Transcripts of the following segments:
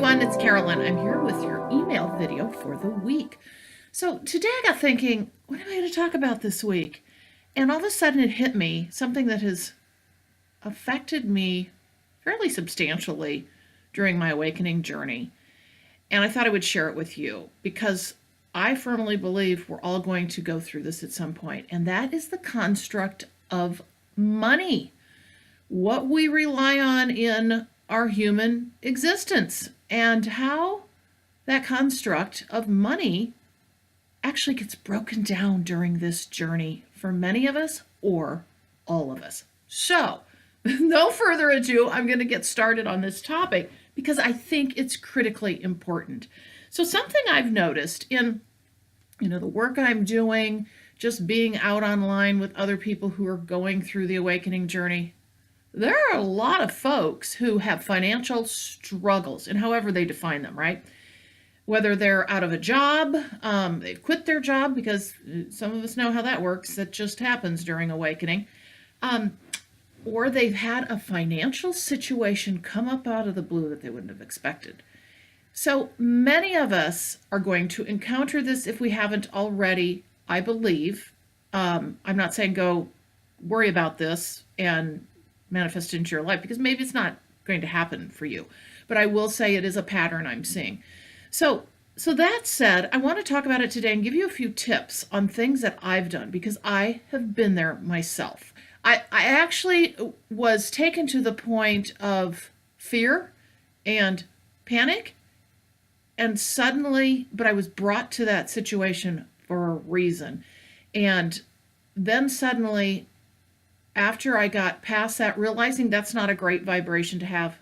everyone, it's Carolyn. I'm here with your email video for the week. So today I got thinking, what am I going to talk about this week? And all of a sudden it hit me, something that has affected me fairly substantially during my awakening journey. And I thought I would share it with you because I firmly believe we're all going to go through this at some point, and that is the construct of money, what we rely on in our human existence, and how that construct of money actually gets broken down during this journey for many of us or all of us. So, no further ado, I'm going to get started on this topic because I think it's critically important. So, something I've noticed in the work I'm doing, just being out online with other people who are going through the awakening journey, there are a lot of folks who have financial struggles, and however they define them, right? Whether they're out of a job, they've quit their job, because some of us know how that works. That just happens during awakening. Or they've had a financial situation come up out of the blue that they wouldn't have expected. So many of us are going to encounter this if we haven't already, I believe. I'm not saying go worry about this and manifest into your life, because maybe it's not going to happen for you. But I will say it is a pattern I'm seeing. So that said, I want to talk about it today and give you a few tips on things that I've done, because I have been there myself. I actually was taken to the point of fear and panic, and suddenly, but I was brought to that situation for a reason. And then suddenly, after I got past that, realizing that's not a great vibration to have,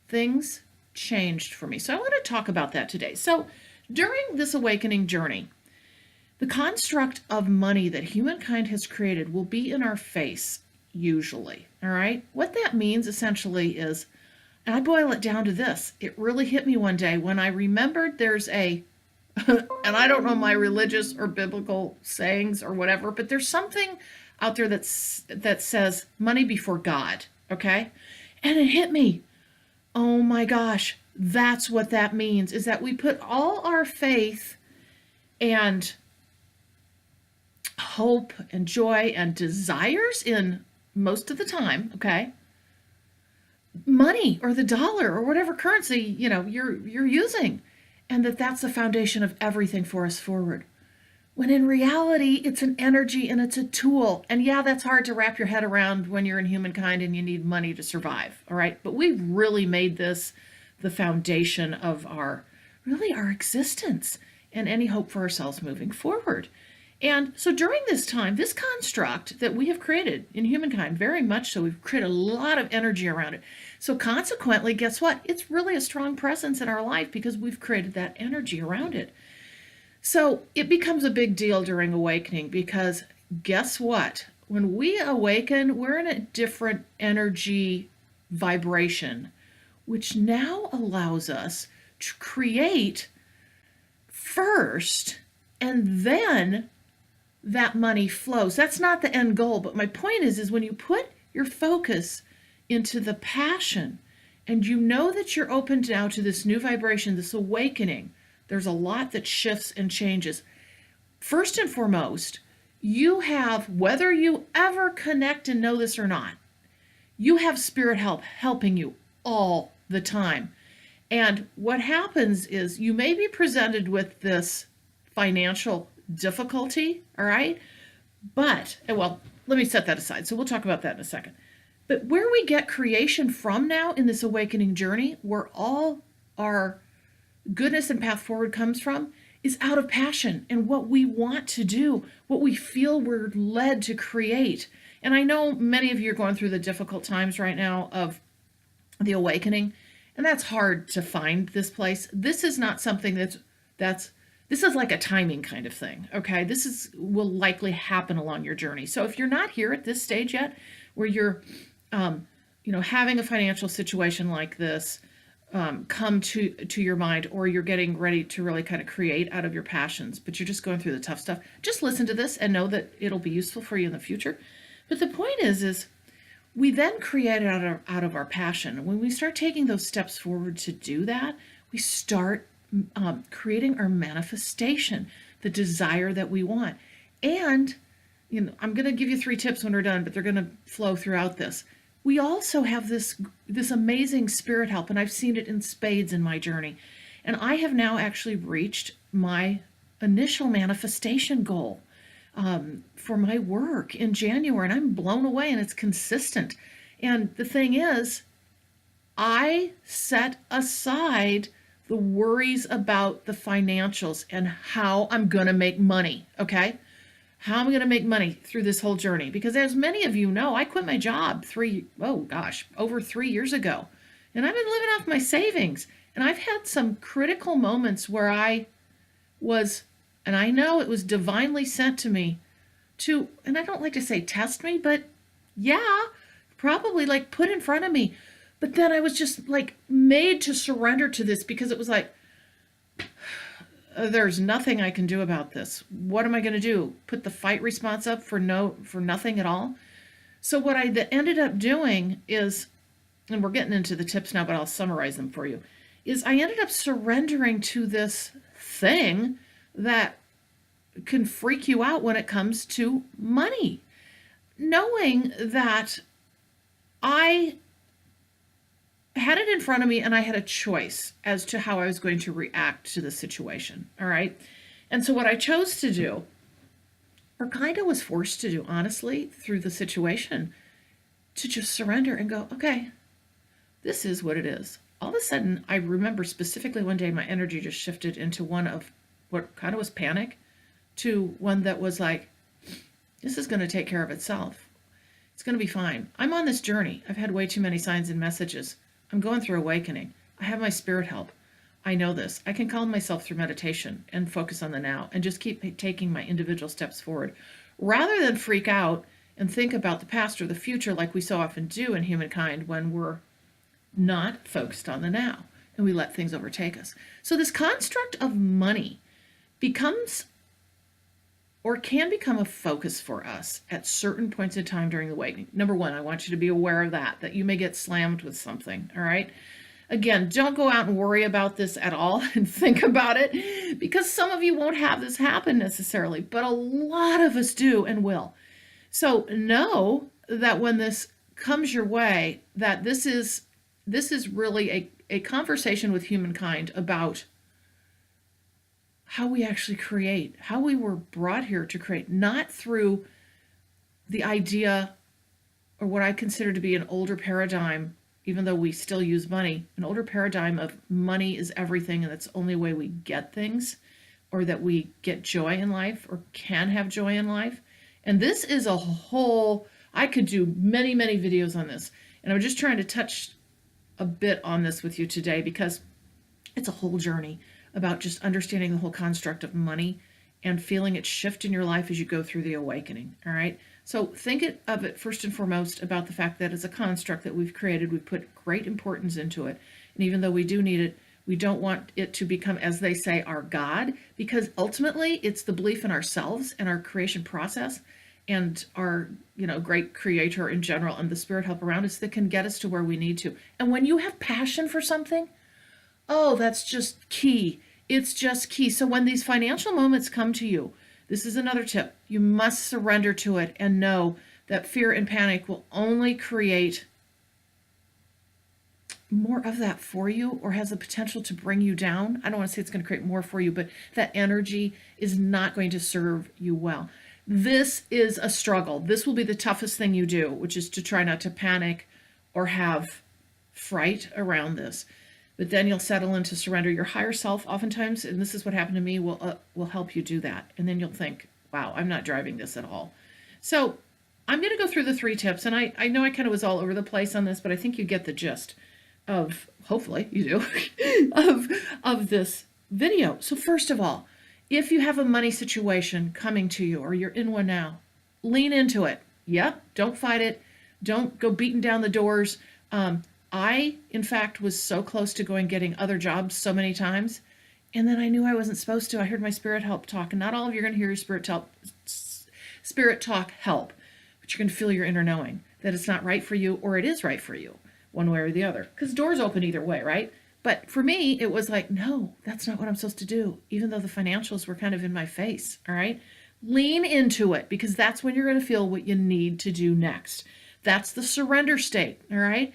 things changed for me. So I want to talk about that today. So during this awakening journey, the construct of money that humankind has created will be in our face, usually. All right? What that means essentially is, and I boil it down to this, it really hit me one day when I remembered there's a, and I don't know my religious or biblical sayings or whatever, but there's something out there that says money before God, okay? And it hit me. Oh my gosh, that's what that means, is that we put all our faith and hope and joy and desires in, most of the time, okay, money or the dollar or whatever currency, you're using, and that's the foundation of everything for us forward. When in reality, it's an energy and it's a tool. And yeah, that's hard to wrap your head around when you're in humankind and you need money to survive, all right? But we've really made this the foundation of our existence and any hope for ourselves moving forward. And so during this time, this construct that we have created in humankind, very much so, we've created a lot of energy around it. So consequently, guess what? It's really a strong presence in our life because we've created that energy around it. So it becomes a big deal during awakening, because guess what? When we awaken, we're in a different energy vibration, which now allows us to create first, and then that money flows. That's not the end goal, but my point is when you put your focus into the passion and you know that you're open now to this new vibration, this awakening, there's a lot that shifts and changes. First and foremost, you have, whether you ever connect and know this or not, you have spirit help helping you all the time. And what happens is you may be presented with this financial difficulty, all right? But, well, let me set that aside. So we'll talk about that in a second. But where we get creation from now in this awakening journey, where all our goodness and path forward comes from, is out of passion and what we want to do, what we feel we're led to create. And I know many of you are going through the difficult times right now of the awakening, and that's hard to find this place. This is not something this is like a timing kind of thing, okay? Will likely happen along your journey. So if you're not here at this stage yet, where you're having a financial situation like this come to your mind, or you're getting ready to really kind of create out of your passions, but you're just going through the tough stuff, just listen to this and know that it'll be useful for you in the future. But the point is we then create out of our passion. When we start taking those steps forward to do that, we start creating our manifestation, the desire that we want. And, I'm going to give you 3 tips when we're done, but they're going to flow throughout this. We also have this amazing spirit help, and I've seen it in spades in my journey. And I have now actually reached my initial manifestation goal for my work in January, and I'm blown away, and it's consistent. And the thing is, I set aside the worries about the financials and how I'm going to make money, okay? How I'm going to make money through this whole journey. Because as many of you know, I quit my job over 3 years ago. And I've been living off my savings. And I've had some critical moments where I was, and I know it was divinely sent to me to, and I don't like to say test me, but yeah, probably like put in front of me. But then I was just like made to surrender to this because it was like, there's nothing I can do about this. What am I going to do? Put the fight response up for nothing at all? So what I ended up doing is, and we're getting into the tips now, but I'll summarize them for you, is I ended up surrendering to this thing that can freak you out when it comes to money. Knowing that I had it in front of me and I had a choice as to how I was going to react to the situation. All right. And so what I chose to do, or kind of was forced to do, honestly, through the situation, to just surrender and go, okay, this is what it is. All of a sudden, I remember specifically one day my energy just shifted into one of what kind of was panic to one that was like, this is going to take care of itself. It's going to be fine. I'm on this journey. I've had way too many signs and messages. I'm going through awakening. I have my spirit help. I know this. I can calm myself through meditation and focus on the now and just keep taking my individual steps forward rather than freak out and think about the past or the future like we so often do in humankind when we're not focused on the now and we let things overtake us. So this construct of money becomes or can become a focus for us at certain points in time during the awakening. Number one, I want you to be aware of that you may get slammed with something, all right? Again, don't go out and worry about this at all and think about it because some of you won't have this happen necessarily, but a lot of us do and will. So know that when this comes your way, that this is really a conversation with humankind about how we actually create, how we were brought here to create, not through the idea or what I consider to be an older paradigm, even though we still use money, an older paradigm of money is everything and that's the only way we get things or that we get joy in life or can have joy in life. And this is a whole, I could do many, many videos on this. And I'm just trying to touch a bit on this with you today because it's a whole journey about just understanding the whole construct of money and feeling it shift in your life as you go through the awakening. All right. So think of it first and foremost about the fact that it's a construct that we've created. We put great importance into it. And even though we do need it, we don't want it to become, as they say, our God, because ultimately it's the belief in ourselves and our creation process and our, great creator in general and the spirit help around us that can get us to where we need to. And when you have passion for something, oh, that's just key. It's just key. So when these financial moments come to you, this is another tip. You must surrender to it and know that fear and panic will only create more of that for you or has the potential to bring you down. I don't want to say it's going to create more for you, but that energy is not going to serve you well. This is a struggle. This will be the toughest thing you do, which is to try not to panic or have fright around this. But then you'll settle into surrender. Your higher self oftentimes, and this is what happened to me, will help you do that. And then you'll think, wow, I'm not driving this at all. So I'm going to go through the 3 tips. And I know I kind of was all over the place on this, but I think you get the gist of, hopefully you do, of this video. So first of all, if you have a money situation coming to you or you're in one now, lean into it. Yep, don't fight it. Don't go beating down the doors. I, in fact, was so close to going getting other jobs so many times. And then I knew I wasn't supposed to. I heard my spirit help talk. And not all of you are going to hear your spirit talk help. But you're going to feel your inner knowing that it's not right for you or it is right for you, one way or the other. Because doors open either way, right? But for me, it was like, no, that's not what I'm supposed to do, even though the financials were kind of in my face. All right. Lean into it, because that's when you're going to feel what you need to do next. That's the surrender state. All right.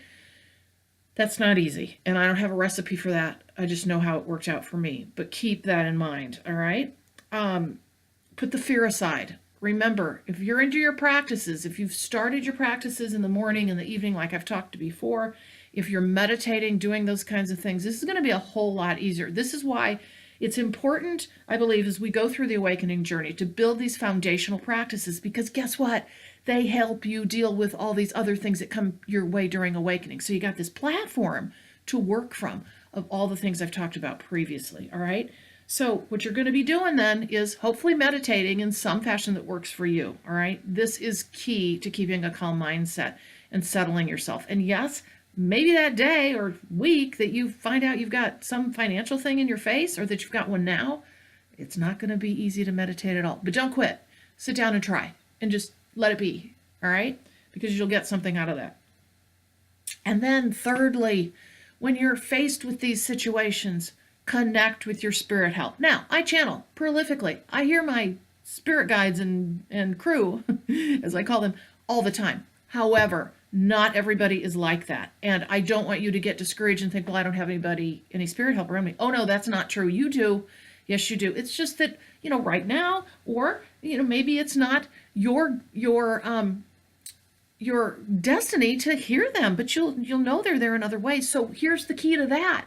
That's not easy. And I don't have a recipe for that. I just know how it worked out for me. But keep that in mind. All right. Put the fear aside. Remember, if you're into your practices, if you've started your practices in the morning and the evening, like I've talked before, if you're meditating, doing those kinds of things, this is going to be a whole lot easier. This is why it's important, I believe, as we go through the awakening journey, to build these foundational practices, because guess what? They help you deal with all these other things that come your way during awakening. So you got this platform to work from of all the things I've talked about previously, all right? So what you're going to be doing then is hopefully meditating in some fashion that works for you, all right? This is key to keeping a calm mindset and settling yourself. And yes, maybe that day or week that you find out you've got some financial thing in your face, or that you've got one now, it's not going to be easy to meditate at all. But don't quit. Sit down and try and just let it be, all right? Because you'll get something out of that. And then thirdly, when you're faced with these situations, connect with your spirit help. Now, I channel prolifically. I hear my spirit guides and crew, as I call them, all the time. However, not everybody is like that. And I don't want you to get discouraged and think, well, I don't have any spirit help around me. Oh, no, that's not true. You do. Yes, you do. It's just that, right now, or, maybe it's not your destiny to hear them, but you'll know they're there in other ways. So here's the key to that.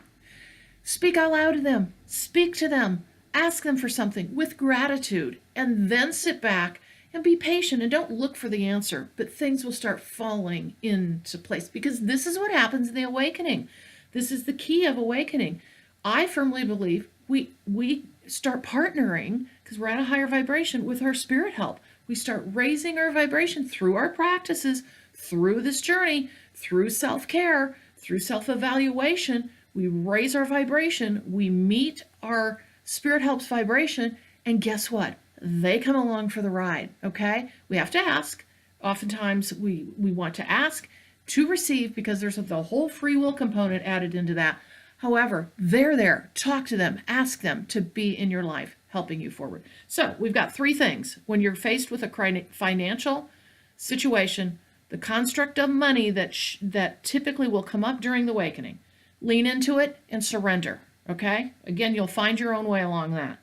Speak out loud to them. Speak to them. Ask them for something with gratitude, and then sit back and be patient, and don't look for the answer, but things will start falling into place, because this is what happens in the awakening. This is the key of awakening. I firmly believe we start partnering, because we're at a higher vibration, with our spirit help. We start raising our vibration through our practices, through this journey, through self-care, through self-evaluation. We raise our vibration, we meet our spirit help's vibration, and guess what? They come along for the ride, okay? We have to ask. Oftentimes we want to ask to receive, because there's the whole free will component added into that. However, they're there. Talk to them. Ask them to be in your life, helping you forward. So we've got three things. When you're faced with a financial situation, the construct of money that typically will come up during the awakening, lean into it and surrender, okay? Again, you'll find your own way along that.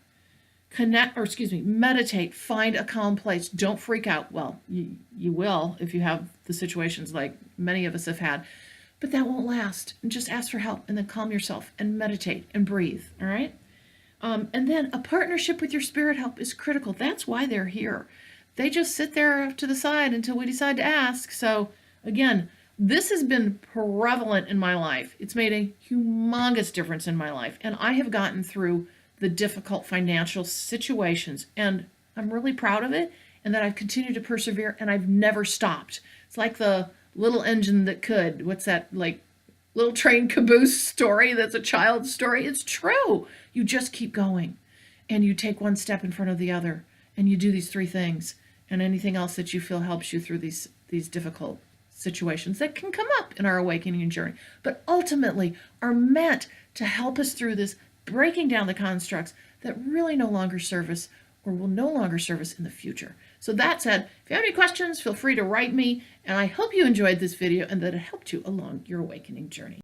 Meditate, find a calm place. Don't freak out. Well, you will if you have the situations like many of us have had, but that won't last. And just ask for help, and then calm yourself and meditate and breathe, all right? And then a partnership with your spirit help is critical. That's why they're here. They just sit there to the side until we decide to ask. So again, this has been prevalent in my life. It's made a humongous difference in my life. And I have gotten through the difficult financial situations, and I'm really proud of it, and that I've continued to persevere, and I've never stopped. It's like the little engine that could. What's that, like, little train caboose story that's a child's story? It's true. You just keep going, and you take one step in front of the other, and you do these three things, and anything else that you feel helps you through these difficult situations that can come up in our awakening journey, but ultimately are meant to help us through this, breaking down the constructs that really no longer serve us, or will no longer serve us in the future. So that said, if you have any questions, feel free to write me, and I hope you enjoyed this video and that it helped you along your awakening journey.